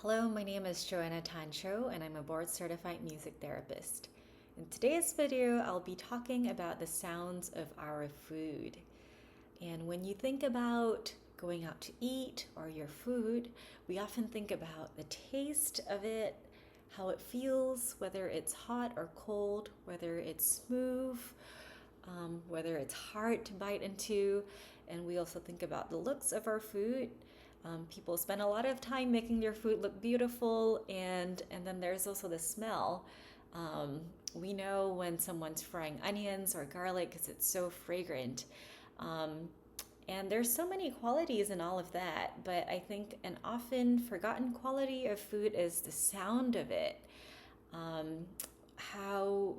Hello, my name is Joanna and I'm a board-certified music therapist. In today's video, I'll be talking about the sounds of our food. And when you think about going out to eat or your food, we often think about the taste of it, how it feels, whether it's hot or cold, whether it's smooth, whether it's hard to bite into, and we also think about the looks of our food. People spend a lot of time making their food look beautiful, and then there's also the smell. We know when someone's frying onions or garlic because it's so fragrant. And there's so many qualities in all of that, but I think an often forgotten quality of food is the sound of it. How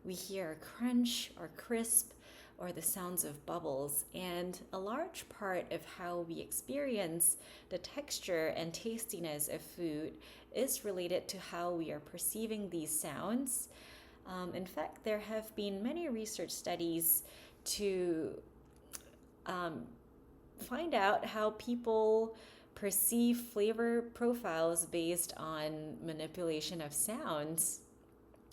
we hear a crunch or crisp or the sounds of bubbles. And a large part of how we experience the texture and tastiness of food is related to how we are perceiving these sounds. In fact, there have been many research studies to find out how people perceive flavor profiles based on manipulation of sounds.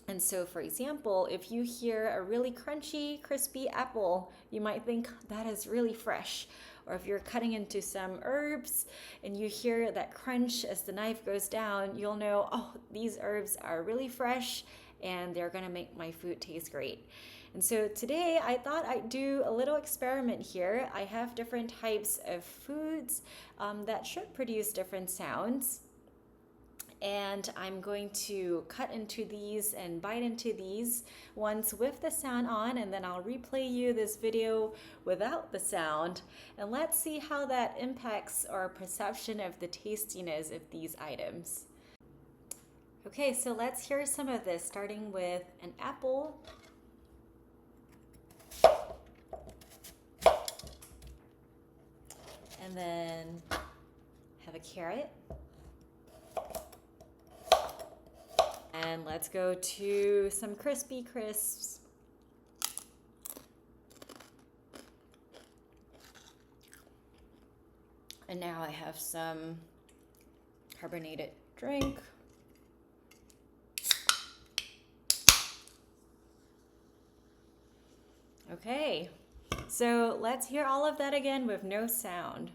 And so, for example, if you hear a really crunchy, crispy apple, you might think that is really fresh. Or if you're cutting into some herbs and you hear that crunch as the knife goes down, you'll know, oh, these herbs are really fresh and they're gonna make my food taste great. And so today I thought I'd do a little experiment here. I have different types of foods that should produce different sounds. And I'm going to cut into these and bite into these ones with the sound on, and then I'll replay you this video without the sound, and let's see how that impacts our perception of the tastiness of these items. Okay, so let's hear some of this, starting with an apple. And then have a carrot. And let's go to some crispy crisps. And now I have some carbonated drink. Okay, so let's hear all of that again with no sound.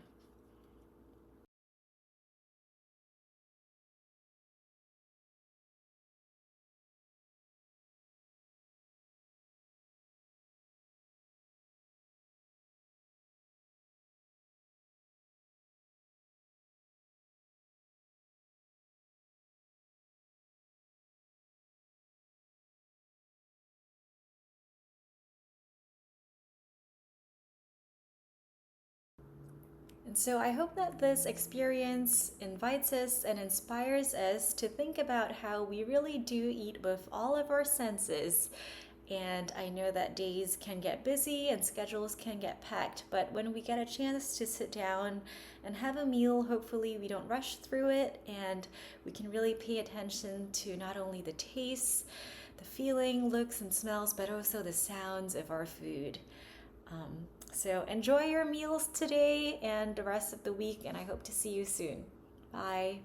And so I hope that this experience invites us and inspires us to think about how we really do eat with all of our senses. And I know that days can get busy and schedules can get packed, but when we get a chance to sit down and have a meal, hopefully we don't rush through it and we can really pay attention to not only the taste, the feeling, looks, and smells, but also the sounds of our food. So enjoy your meals today and the rest of the week, and I hope to see you soon. Bye.